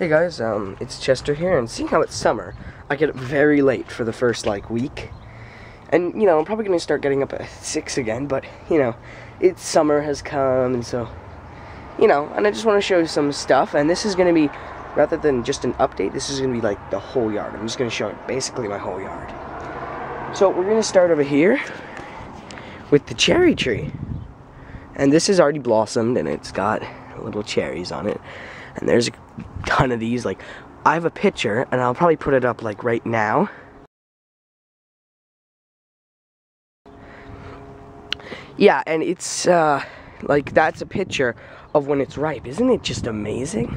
Hey guys, it's Chester here, and seeing how it's summer, I get up very late for the first, week. And, I'm probably going to start getting up at 6 again, but, it's summer has come, and so, and I just want to show you some stuff, and this is going to be, rather than just an update, this is going to be, the whole yard. I'm just going to show basically my whole yard. So, we're going to start over here with the cherry tree. And this has already blossomed, and it's got little cherries on it. And there's a ton of these. I have a picture, and I'll probably put it up right now. Yeah, and it's that's a picture of when it's ripe. Isn't it just amazing?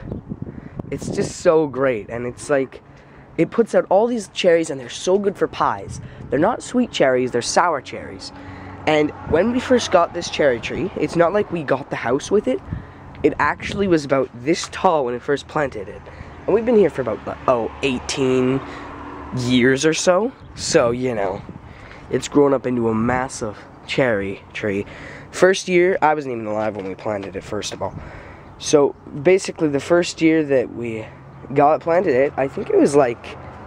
It's just so great, and it's it puts out all these cherries, and they're so good for pies. They're not sweet cherries, they're sour cherries. And when we first got this cherry tree, it's not like we got the house with it. It actually was about this tall when it first planted it. And we've been here for about, 18 years or so. So, it's grown up into a massive cherry tree. First year, I wasn't even alive when we planted it, first of all. So, basically, the first year that we planted it, I think it was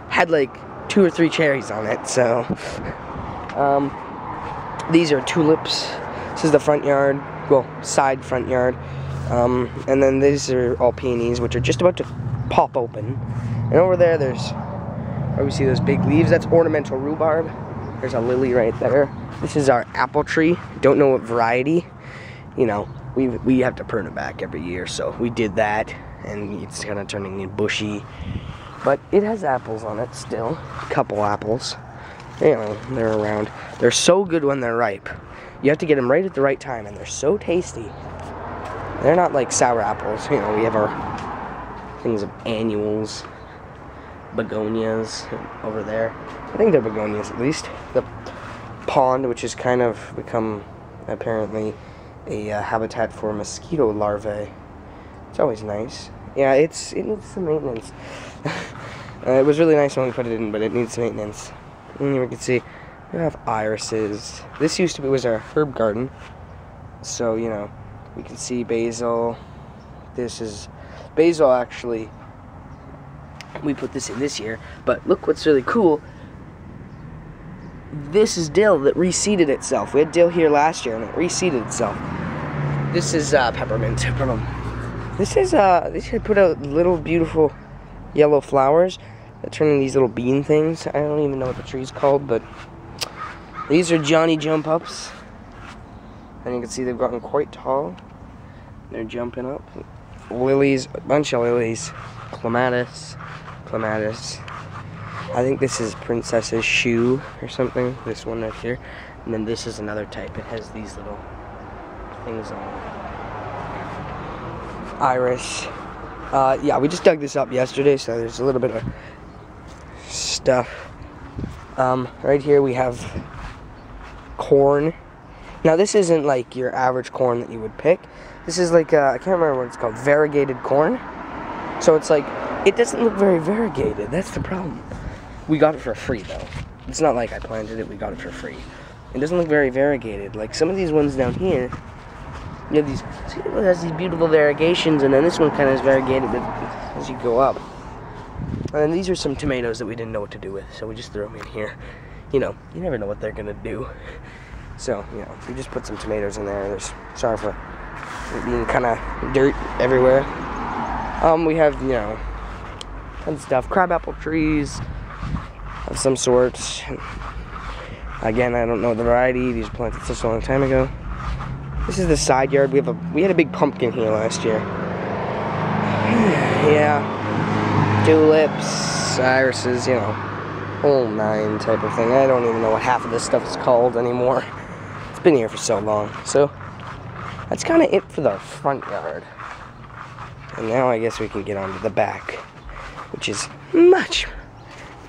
had 2 or 3 cherries on it. So, these are tulips. This is the front yard, side front yard. And then these are all peonies, which are just about to pop open. And over there, we see those big leaves. That's ornamental rhubarb. There's a lily right there. This is our apple tree. Don't know what variety. We have to prune it back every year, so we did that, and it's kind of turning in bushy. But it has apples on it still. A couple apples. They're around. They're so good when they're ripe. You have to get them right at the right time, and they're so tasty. They're not like sour apples. We have our things of annuals, begonias over there. I think they're begonias at least. The pond, which has kind of become apparently a habitat for mosquito larvae. It's always nice. Yeah, it needs some maintenance. It was really nice when we put it in, but it needs some maintenance. And here we can see we have irises. This was our herb garden. So, we can see basil. This is basil, actually. We put this in this year, but look what's really cool. This is dill that reseeded itself. We had dill here last year, and it reseeded itself. This is peppermint. They should put out little beautiful yellow flowers that turn into these little bean things. I don't even know what the tree's called, but these are Johnny Jump Ups. And you can see they've gotten quite tall. They're jumping up. Lilies, a bunch of lilies. Clematis. I think this is Princess's Shoe or something. This one right here. And then this is another type. It has these little things on it. Iris. Yeah, we just dug this up yesterday, so there's a little bit of stuff. Right here we have corn. Now this isn't your average corn that you would pick. This is I can't remember what it's called, variegated corn. So it's it doesn't look very variegated. That's the problem. We got it for free though. It's not like I planted it, we got it for free. It doesn't look very variegated. Some of these ones down here, you have these, see, it has these beautiful variegations, and then this one kind of is variegated as you go up. And then these are some tomatoes that we didn't know what to do with, so we just threw them in here. You never know what they're gonna do. So, we just put some tomatoes in there. Sorry for it being kind of dirt everywhere. We have, tons of stuff. Crabapple trees of some sorts. Again, I don't know the variety. These were planted such a long time ago. This is the side yard. We had a big pumpkin here last year. Yeah. Tulips, irises, whole 9 type of thing. I don't even know what half of this stuff is called anymore. It's been here for so long. So, that's kind of it for the front yard. And now I guess we can get on to the back, which is much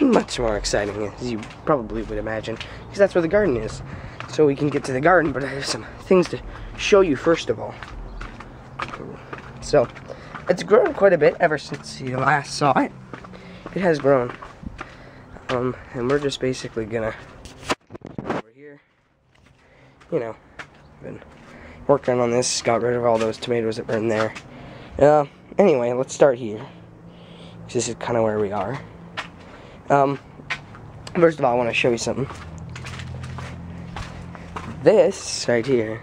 more exciting, as you probably would imagine, because that's where the garden is. So we can get to the garden, but I have some things to show you first of all. So, it's grown quite a bit ever since you last saw it. It has grown. And we're just basically gonna over here. Been working on this, got rid of all those tomatoes that were in there. Anyway, let's start here. This is kind of where we are. First of all, I want to show you something. This right here,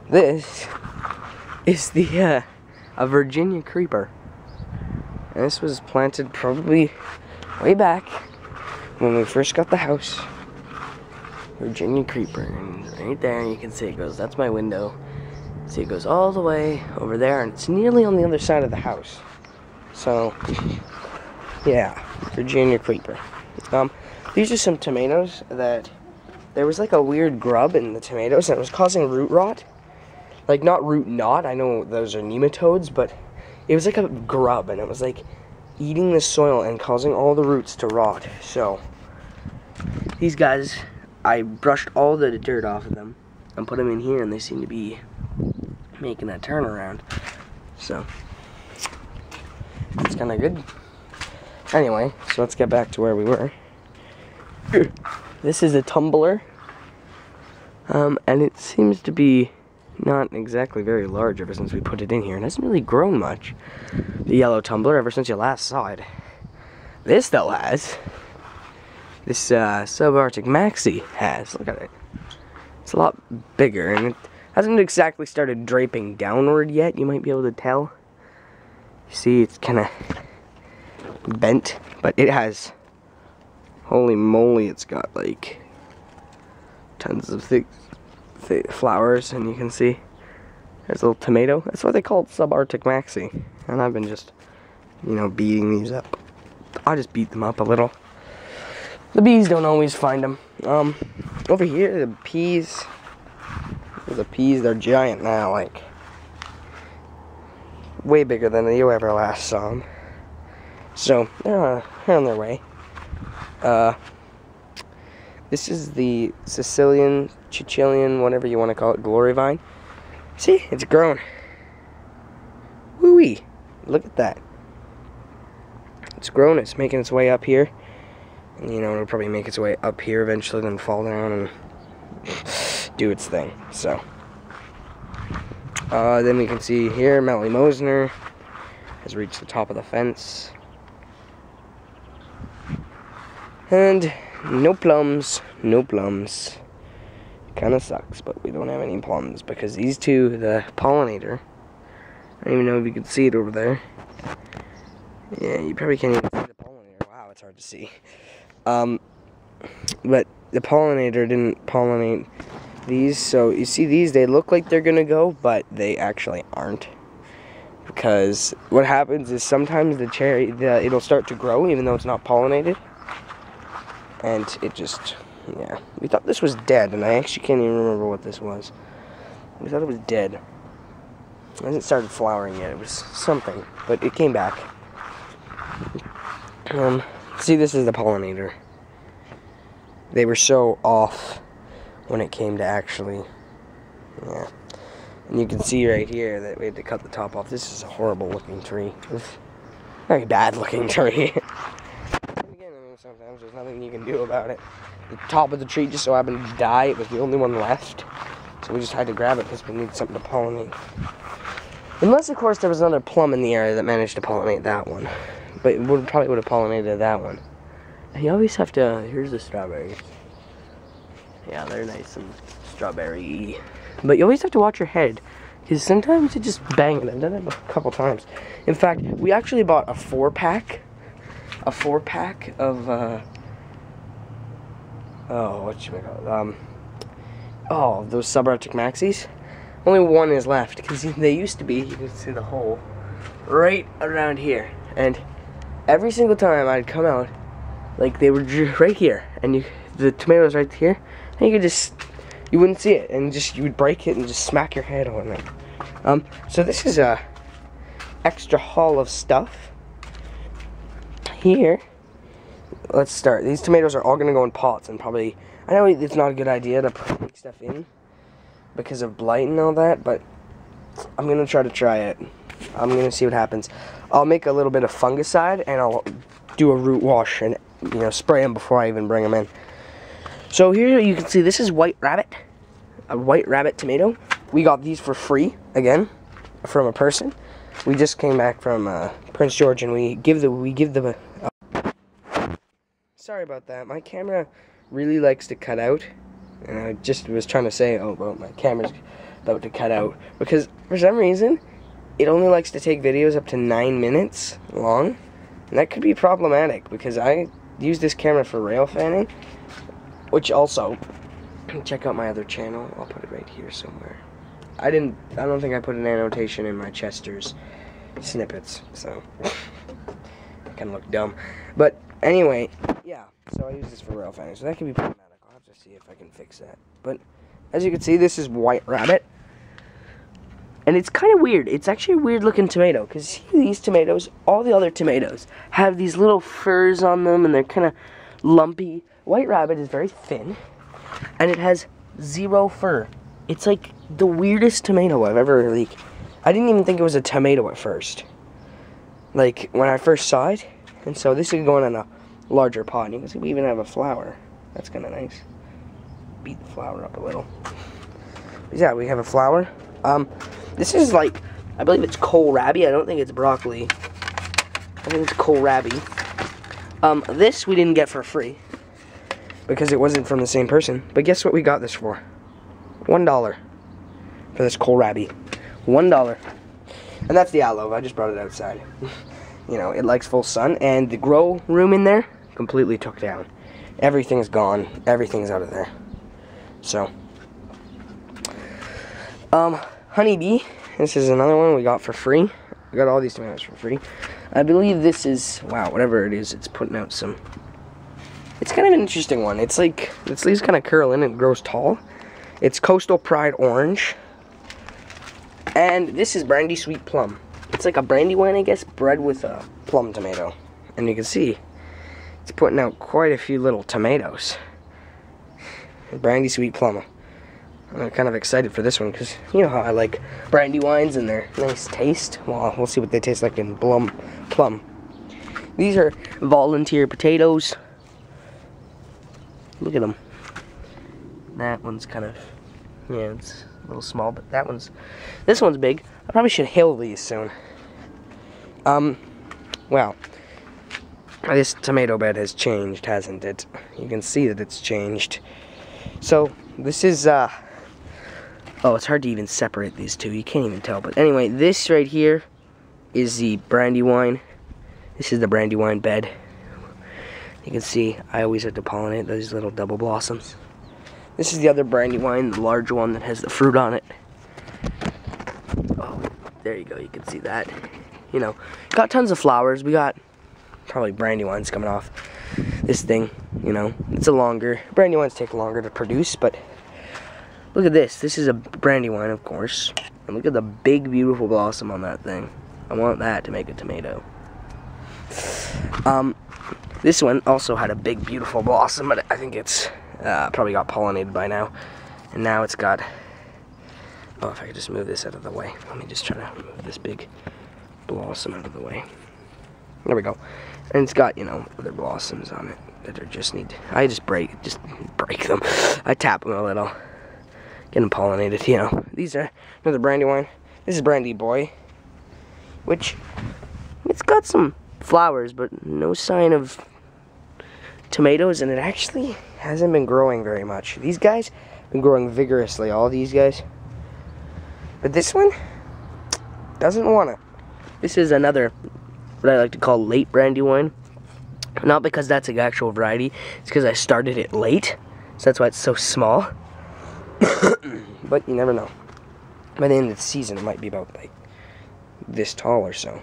this is the a Virginia creeper. And this was planted probably way back when we first got the house. Virginia creeper, and right there you can see it goes, that's my window. See, it goes all the way over there, and it's nearly on the other side of the house. So, yeah, Virginia creeper. These are some tomatoes that there was like a weird grub in the tomatoes, and it was causing root rot. Like, not root knot, I know those are nematodes, but it was like a grub, and it was like eating the soil and causing all the roots to rot. So, these guys, I brushed all the dirt off of them and put them in here, and they seem to be making a turnaround. So, it's kind of good. Anyway, so let's get back to where we were. This is a tumbler, and it seems to be not exactly very large ever since we put it in here. It hasn't really grown much, the yellow tumbler, ever since you last saw it. This, though, has. This subarctic maxi has. Look at it. It's a lot bigger, and it hasn't exactly started draping downward yet. You might be able to tell. You see, it's kind of bent, but it has, holy moly, it's got like tons of thick flowers, and you can see there's a little tomato. That's why they call it subarctic maxi. And I've been just, you know, beating these up. I just beat them up a little. The bees don't always find them. Over here, the peas, they're giant now, like way bigger than you ever last saw them. So they're on their way. This is the Sicilian, Chichilian, whatever you want to call it, glory vine. See, it's grown. Woo-wee! Look at that. It's grown. It's making its way up here. And, you know, it'll probably make its way up here eventually, then fall down and do its thing. So, then we can see here, Melly Mosner has reached the top of the fence. And no plums, no plums. Kinda sucks, but we don't have any plums because these two, the pollinator, I don't even know if you can see it over there. Yeah, you probably can't even see the pollinator. Wow, it's hard to see. But the pollinator didn't pollinate these, so you see these, they look like they're gonna go, but they actually aren't. Because what happens is sometimes the cherry, it'll start to grow even though it's not pollinated. And it just, yeah. We thought this was dead, and I actually can't even remember what this was. We thought it was dead. It hasn't started flowering yet. It was something, but it came back. See, this is the pollinator. They were so off when it came to actually, yeah. And you can see right here that we had to cut the top off. This is a horrible looking tree. Very bad looking tree. Sometimes there's nothing you can do about it. The top of the tree just so happened to die. It was the only one left. So we just had to grab it because we needed something to pollinate. Unless, of course, there was another plum in the area that managed to pollinate that one. But it probably would have pollinated that one. And you always have to... Here's the strawberries. Yeah, they're nice and strawberry-y. But you always have to watch your head. Because sometimes you just bang it. I've done it a couple times. In fact, we actually bought a 4-pack. A 4-pack of, those subarctic maxis. Only one is left, because they used to be, you can see the hole, right around here. And every single time I'd come out, like, they were right here, and the tomatoes right here, and you wouldn't see it, and you would break it and just smack your head on it. So this is a extra haul of stuff. Here, let's start. These tomatoes are all going to go in pots, and probably, I know it's not a good idea to put stuff in because of blight and all that, but I'm going to try it. I'm going to see what happens. I'll make a little bit of fungicide, and I'll do a root wash and, you know, spray them before I even bring them in. So here you can see this is white rabbit, a white rabbit tomato. We got these for free, again, from a person. we just came back from Prince George, and we give the sorry about that. My camera really likes to cut out, and I just was trying to say, oh, well, my camera's about to cut out, because for some reason it only likes to take videos up to 9 minutes long, and that could be problematic because I use this camera for rail fanning, which also, check out my other channel. I'll put it right here somewhere. I don't think I put an annotation in my Chester's snippets, so I kind of look dumb. But anyway, yeah, so I use this for rail fanning, so that can be problematic. I'll have to see if I can fix that. But as you can see, this is White Rabbit. And it's kind of weird. It's actually a weird looking tomato, because see these tomatoes, all the other tomatoes have these little furs on them, and they're kind of lumpy. White Rabbit is very thin, and it has 0 fur. It's like the weirdest tomato I've ever, I didn't even think it was a tomato at first, like when I first saw it. And so this is going in a larger pot, and you can see we even have a flower. That's kind of nice. Beat the flower up a little. But yeah, we have a flower. This is like, I believe it's kohlrabi. I don't think it's broccoli. I think it's kohlrabi. This we didn't get for free because it wasn't from the same person. But guess what we got this for? $1 for this kohlrabi. $1. And that's the aloe. I just brought it outside. You know, it likes full sun, and the grow room in there completely took down. Everything's gone. Everything's out of there. So, honeybee. This is another one we got for free. We got all these tomatoes for free. I believe this is, wow, whatever it is, it's putting out some. It's kind of an interesting one. It's like, its leaves kind of curl in and it grows tall. It's Coastal Pride Orange. And this is Brandy Sweet Plum. It's like a brandywine, I guess, bred with a plum tomato. And you can see, it's putting out quite a few little tomatoes. Brandy Sweet Plum. I'm kind of excited for this one because you know how I like brandy wines and their nice taste. Well, we'll see what they taste like in plum. These are volunteer potatoes. Look at them. That one's kind of, yeah, it's a little small, but this one's big. I probably should hill these soon. Well, this tomato bed has changed, hasn't it? You can see that it's changed. So, this is, oh, it's hard to even separate these two. You can't even tell. But anyway, this right here is the brandywine. This is the brandywine bed. You can see I always have to pollinate those little double blossoms. This is the other brandywine, the large one that has the fruit on it. Oh, there you go. You can see that. You know, got tons of flowers. We got probably brandywines coming off this thing. You know, it's a longer, brandywines take longer to produce, but look at this. This is a brandywine, of course. And look at the big, beautiful blossom on that thing. I want that to make a tomato. This one also had a big, beautiful blossom, but I think it's probably got pollinated by now. And now it's got, oh, if I could just move this out of the way. Let me just try to move this big blossom out of the way. There we go. And it's got, you know, other blossoms on it that are just I just break them. I tap them a little. Get them pollinated, you know. These are another brandywine. This is Brandy Boy, which it's got some flowers, but no sign of tomatoes, and it actually hasn't been growing very much. These guys have been growing vigorously, all these guys. But this one doesn't want to. This is another, what I like to call late brandywine. Not because that's an actual variety, it's because I started it late, so that's why it's so small. But you never know. By the end of the season, it might be about like this tall or so.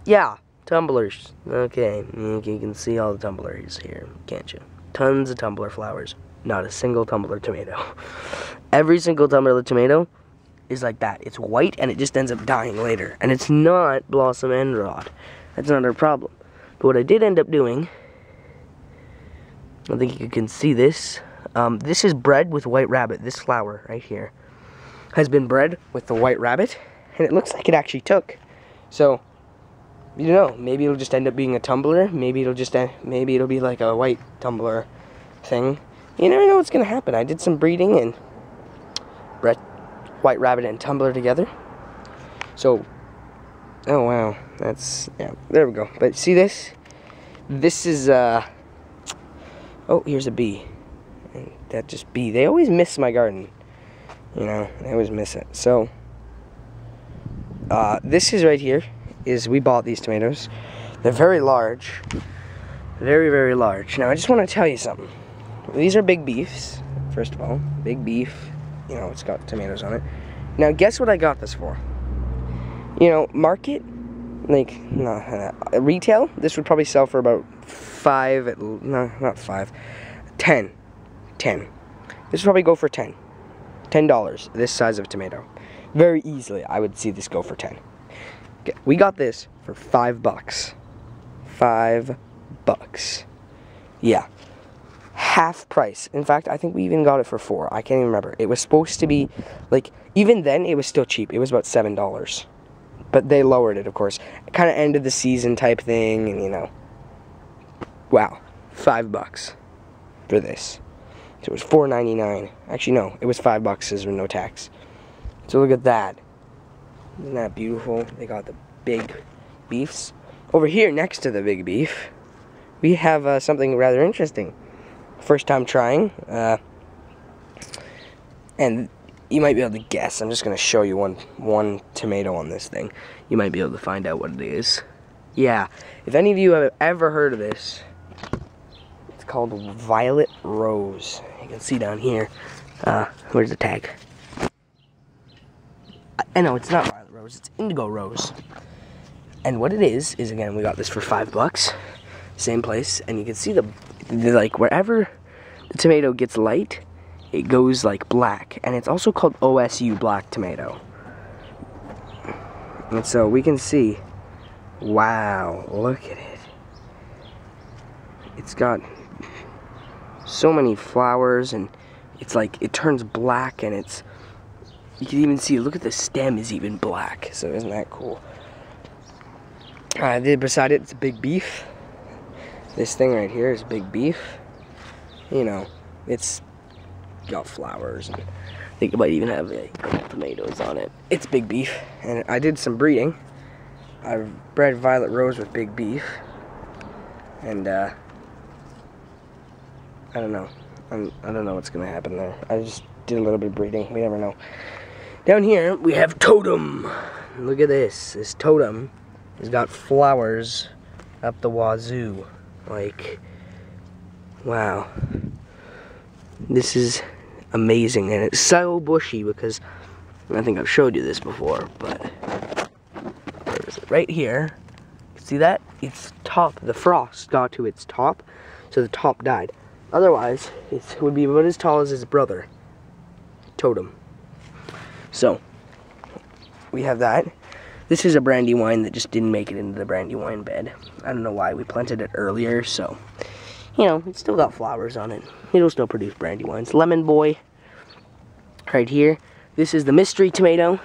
Yeah, tumblers. Okay, you can see all the tumblers here, can't you? Tons of tumbler flowers. Not a single tumbler tomato. Every single tumbler tomato is like that. It's white and it just ends up dying later. And it's not blossom end rot. That's not our problem. But what I did end up doing, I think you can see this. This is bred with white rabbit. This flower right here has been bred with the white rabbit, and it looks like it actually took. So, you know, maybe it'll just end up being a tumbler. Maybe it'll be like a white tumbler thing. You never know what's gonna happen. I did some breeding and bred white rabbit and tumbler together. So, oh wow, that's, yeah, there we go. But see this? This is, oh, here's a bee. And that just bee. They always miss my garden. You know, they always miss it. So, this is right here, is we bought these tomatoes. They're very large. Very, very large. Now, I just want to tell you something. These are big beefs, first of all. Big beef. You know, it's got tomatoes on it. Now, guess what I got this for? You know, market, like, no, retail, this would probably sell for about 10. This would probably go for $10, this size of tomato. Very easily, I would see this go for 10. Okay, we got this for $5. $5. Yeah. Half price. In fact, I think we even got it for $4. I can't even remember. It was supposed to be, like, even then, it was still cheap. It was about $7. But they lowered it, of course. Kind of ended the season type thing, and you know. Wow. $5 for this. So it was $4.99. Actually, no. It was $5 with no tax. So look at that. Isn't that beautiful? They got the big beefs. Over here, next to the big beef, we have something rather interesting. First time trying. And you might be able to guess. I'm just going to show you one tomato on this thing. You might be able to find out what it is. Yeah, if any of you have ever heard of this, it's called Violet Rose. You can see down here. Where's the tag? I know it's not Violet Rose, it's Indigo Rose. And what it is again, we got this for $5. Same place, and you can see the like, wherever the tomato gets light, it goes like black, and it's also called OSU black tomato. And so we can see, wow, look at it. It's got so many flowers, and it's like, it turns black, and it's, you can even see, look at the stem is even black. So isn't that cool? Beside it, it's a big beef. This thing right here is big beef. You know, it's got flowers, and I think it might even have tomatoes on it. It's big beef, and I did some breeding. I bred Violet Rose with big beef, and I don't know. I don't know what's gonna happen there. I just did a little bit of breeding. We never know. Down here we have Totem. Look at this. This Totem has got flowers up the wazoo. Like, wow. This is amazing, and it's so bushy because I think I've showed you this before, but where is it? Right here. See that? Its top, the frost got to its top, so the top died. Otherwise, it would be about as tall as his brother, Totem. So, we have that. This is a Brandywine that just didn't make it into the Brandywine bed. I don't know why. We planted it earlier, so, you know, it's still got flowers on it. It'll still produce Brandywines. Lemon Boy, right here. This is the mystery tomato.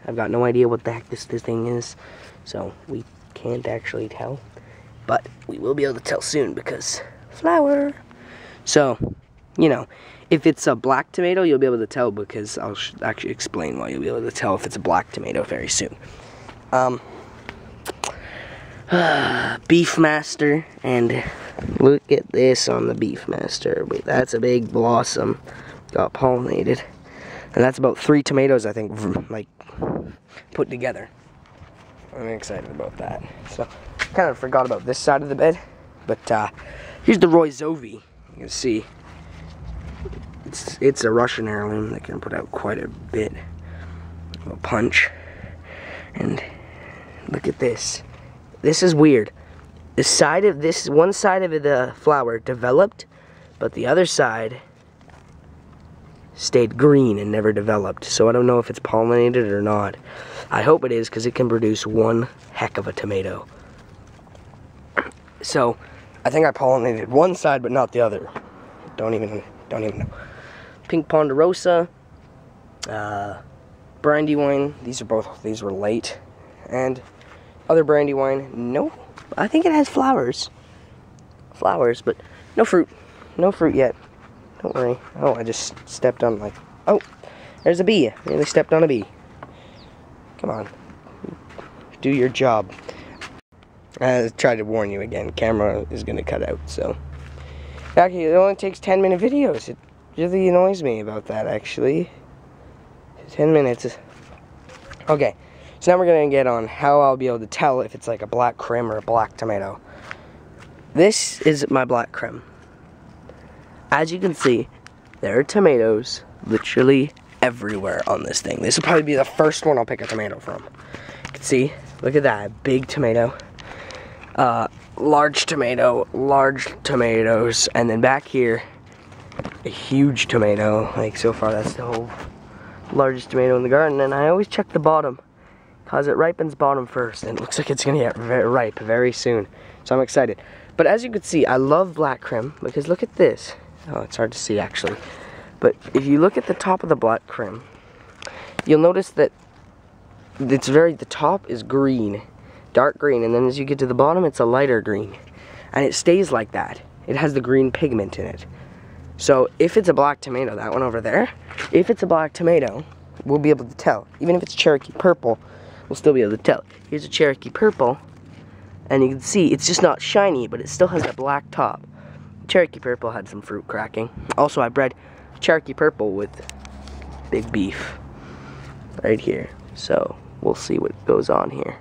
I've got no idea what the heck this thing is, so we can't actually tell. But we will be able to tell soon because flower. So, you know, if it's a black tomato, you'll be able to tell because I'll actually explain why you'll be able to tell if it's a black tomato very soon. Beefmaster, and look at this on the Beefmaster. Wait, that's a big blossom. Got pollinated. And that's about 3 tomatoes, I think, like, put together. I'm excited about that. So, kind of forgot about this side of the bed. But, here's the Roy Zovi. You can see. It's a Russian heirloom that can put out quite a bit of a punch. And look at this. This is weird. The side of this, one side of the flower developed, but the other side stayed green and never developed. So I don't know if it's pollinated or not. I hope it is, because it can produce one heck of a tomato. So I think I pollinated one side but not the other. Don't even know. Pink Ponderosa, Brandywine. These were late. And other Brandywine, no. I think it has flowers. Flowers, but no fruit. No fruit yet. Don't worry. Oh, I just stepped on, like, oh, there's a bee. I nearly stepped on a bee. Come on. do your job. I tried to warn you again, camera is gonna cut out, so. Actually, it only takes 10-minute videos. It really annoys me about that, actually. 10 minutes. Okay, so now we're gonna get on how I'll be able to tell if it's like a black creme or a black tomato. This is my black creme. As you can see, there are tomatoes literally everywhere on this thing. This will probably be the first one I'll pick a tomato from. You can see, look at that, big tomato. Large tomato, large tomatoes, and then back here, a huge tomato. Like, so far, that's the whole largest tomato in the garden. And I always check the bottom, because it ripens bottom first, and it looks like it's gonna get ripe very soon. So I'm excited. But as you can see, I love black creme, because look at this. Oh, it's hard to see, actually. But if you look at the top of the black creme, you'll notice that the top is green. Dark green, and then as you get to the bottom, it's a lighter green, and it stays like that. It has the green pigment in it. So if it's a black tomato, that one over there, if it's a black tomato, we'll be able to tell. Even if it's Cherokee purple, we'll still be able to tell. Here's a Cherokee purple, and you can see it's just not shiny, but it still has a black top. Cherokee purple had some fruit cracking. Also, I bred Cherokee purple with big beef right here, so we'll see what goes on here.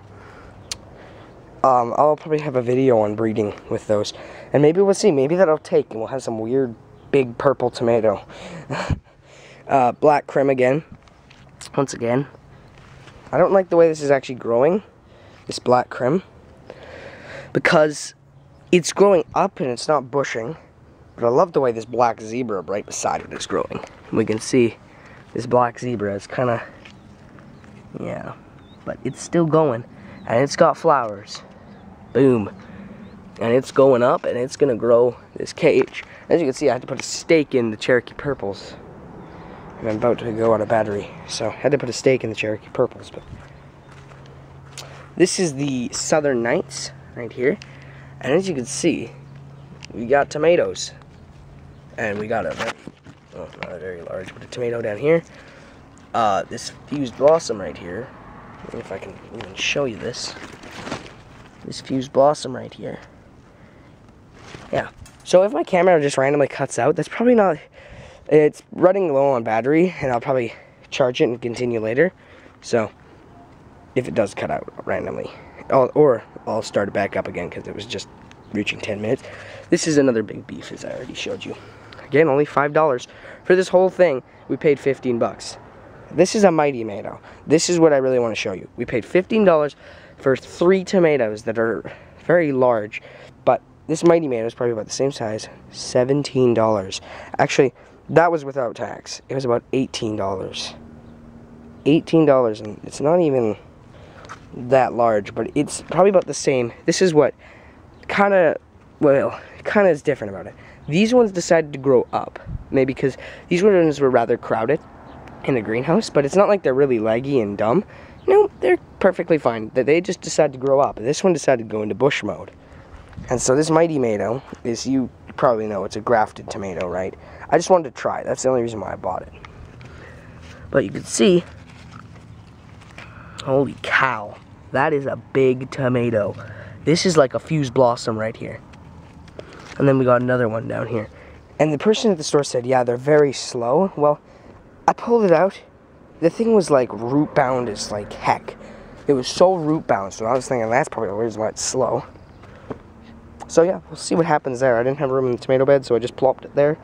I'll probably have a video on breeding with those, and maybe we'll see, maybe that'll take, and we'll have some weird big purple tomato. Black creme again, once again. I don't like the way this is actually growing, this black creme, because it's growing up and it's not bushing, but I love the way this black zebra right beside it is growing. We can see this black zebra is kind of, yeah, but it's still going, and it's got flowers. Boom. And it's going up, and it's gonna grow this cage. As you can see, I had to put a stake in the Cherokee purples, and I'm about to go out of battery, so I had to put a stake in the Cherokee purples. But this is the Southern Nights right here, and as you can see, we got tomatoes, and we got a not a very large, but a tomato down here. This fused blossom right here, if I can even show you this. This fused blossom right here. Yeah. So if my camera just randomly cuts out, that's probably not, it's running low on battery, and I'll probably charge it and continue later. So if it does cut out randomly, or I'll start it back up again because it was just reaching 10 minutes. This is another big beef, as I already showed you. Again, only $5 for this whole thing. We paid 15 bucks. This is a mighty tomato. This is what I really want to show you. We paid $15 for 3 tomatoes that are very large, but this mighty tomato is probably about the same size. $17. Actually, that was without tax. It was about $18. $18, and it's not even that large, but it's probably about the same. This is what kind of is different about it. These ones decided to grow up, maybe because these ones were rather crowded in the greenhouse, but it's not like they're really leggy and dumb. No, they're perfectly fine. They just decided to grow up. This one decided to go into bush mode. And so this mighty tomato is, you probably know, it's a grafted tomato, right? I just wanted to try it. That's the only reason why I bought it. But you can see, holy cow, that is a big tomato. This is like a fused blossom right here. And then we got another one down here. And the person at the store said, yeah, they're very slow. Well, I pulled it out. The thing was like root bound as like heck. It was so root bound, so I was thinking that's probably the reason why it's slow. So yeah, we'll see what happens there. I didn't have room in the tomato bed, so I just plopped it there.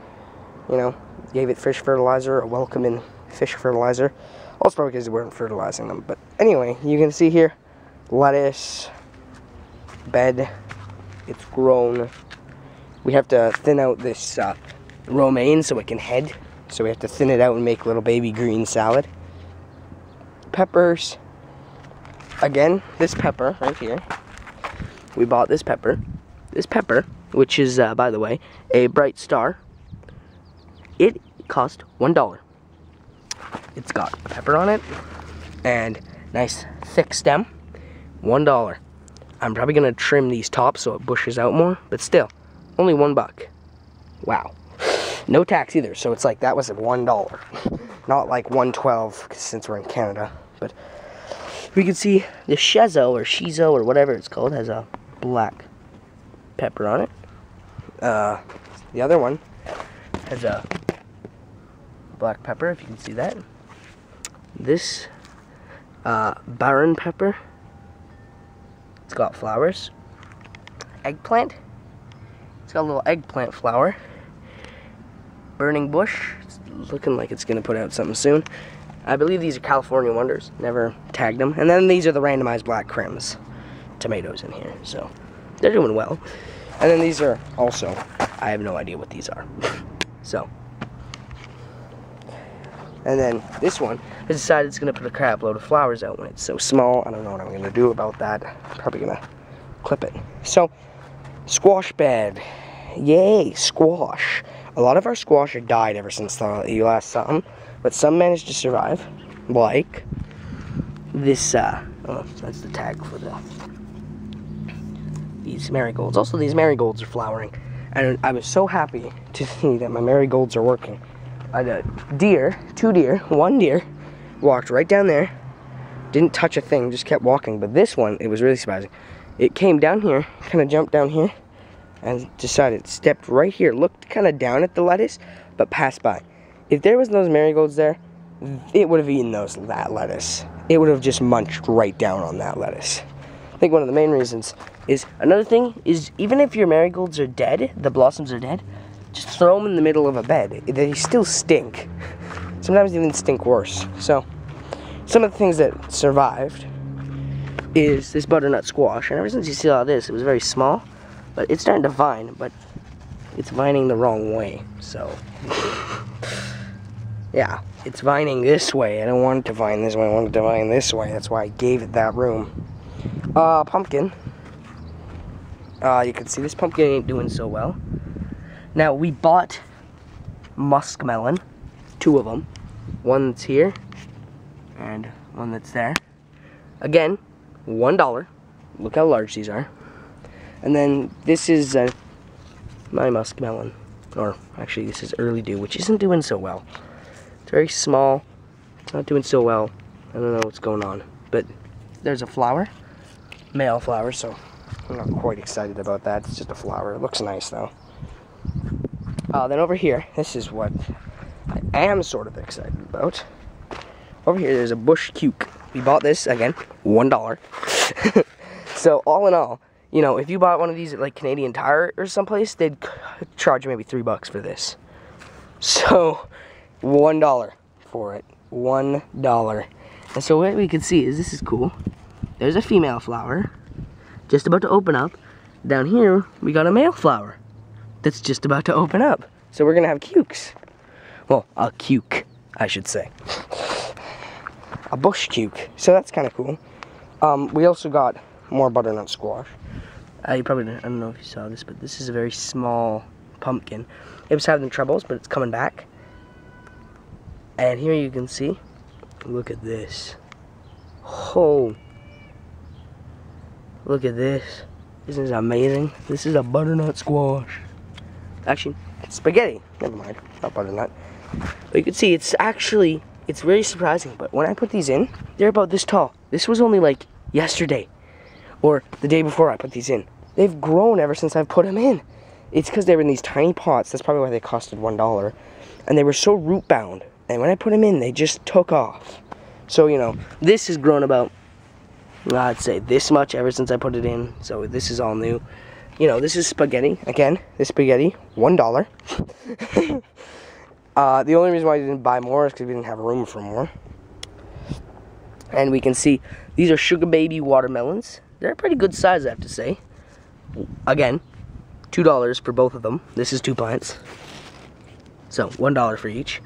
You know, gave it fish fertilizer, a welcoming fish fertilizer. Also probably because we weren't fertilizing them. But anyway, you can see here, lettuce, bed, it's grown. We have to thin out this romaine so it can head. So we have to thin it out and make little baby green salad. Peppers. Again, this pepper right here. We bought this pepper. This pepper, which is, by the way, a Bright Star. It cost $1. It's got pepper on it and nice thick stem. $1. I'm probably gonna trim these tops so it bushes out more, but still, only $1. Wow. No tax either, so it's like that was at $1. Not like $1.12 since we're in Canada. But We can see the shizo or whatever it's called has a black pepper on it. The other one has a black pepper, if you can see that. This barren pepper, it's got flowers. Eggplant, it's got a little eggplant flower. Burning bush, it's looking like it's gonna put out something soon. I believe these are California Wonders, never tagged them. And then these are the randomized black crims tomatoes in here, so they're doing well. And then these are also, I have no idea what these are. So, and then this one has decided it's gonna put a crap load of flowers out when it's so small. I don't know what I'm gonna do about that. Probably gonna clip it. So, squash bed. Yay, squash. A lot of our squash have died ever since you last saw them, but some managed to survive, like this, oh, that's the tag for these marigolds. Also, these marigolds are flowering, and I was so happy to see that my marigolds are working. I had one deer, walked right down there, didn't touch a thing, just kept walking, but this one, it was really surprising. It came down here, kind of jumped down here, and decided, stepped right here, looked kind of down at the lettuce, but passed by. If there was those marigolds there, it would have eaten that lettuce. It would have just munched right down on that lettuce. I think one of the main reasons is, another thing is, even if your marigolds are dead, the blossoms are dead, just throw them in the middle of a bed. They still stink. Sometimes they even stink worse. So, some of the things that survived is this butternut squash. And ever since you saw this, it was very small. But it's starting to vine, but it's vining the wrong way, so yeah, it's vining this way. I don't want it to vine this way, I want it to vine this way. That's why I gave it that room. Pumpkin. You can see this pumpkin ain't doing so well. Now, we bought muskmelon, 2 of them. One that's here, and one that's there. Again, $1. Look how large these are. And then this is my muskmelon, or actually this is early dew, which isn't doing so well. It's very small, it's not doing so well. I don't know what's going on, but there's a flower, male flower, so I'm not quite excited about that. It's just a flower. It looks nice though. Then over here, this is what I am sort of excited about. Over here, there's a bush cuke. We bought this again, $1. So all in all, you know, if you bought one of these at like Canadian Tire or someplace, they'd charge you maybe $3 for this. So, $1 for it. $1. And so what we can see is, this is cool. There's a female flower, just about to open up. Down here, we got a male flower that's just about to open up. So we're gonna have cukes. Well, a cuke, I should say. A bush cuke. So that's kind of cool. We also got more butternut squash. You probably didn't, I don't know if you saw this, but this is a very small pumpkin. It was having troubles, but it's coming back. And here you can see, look at this. Oh, look at this. This is amazing. This is a butternut squash. Actually, it's spaghetti. Never mind, not butternut. But you can see, it's actually, it's very surprising. But when I put these in, they're about this tall. This was only like yesterday, or the day before I put these in. They've grown ever since I've put them in. It's because they were in these tiny pots. That's probably why they costed $1. And they were so root bound. And when I put them in, they just took off. So, you know, this has grown about, I'd say, this much ever since I put it in. So this is all new. You know, this is spaghetti. Again, this spaghetti, $1. The only reason why I didn't buy more is because we didn't have room for more. And we can see, these are sugar baby watermelons. They're a pretty good size, I have to say. Again, $2 for both of them. This is 2 plants. So, $1 for each.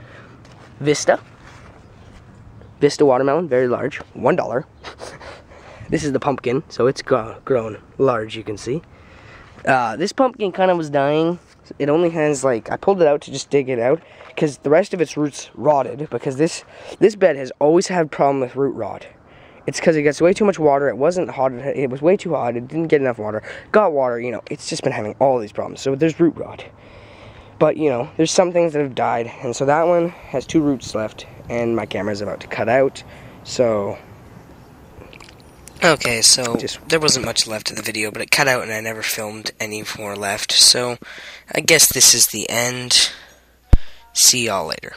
Vista watermelon, very large, $1. This is the pumpkin, so it's grown large, you can see. This pumpkin kind of was dying. It only has, like, I pulled it out to just dig it out, because the rest of its roots rotted, because this bed has always had a problem with root rot. It's because it gets way too much water. It wasn't hot. It was way too hot. It didn't get enough water. Got water, you know. It's just been having all these problems. So there's root rot. But, you know, there's some things that have died. And so that one has 2 roots left. And my camera's about to cut out. So Okay, so there wasn't much left of the video, but it cut out and I never filmed any more left, so I guess this is the end. See y'all later.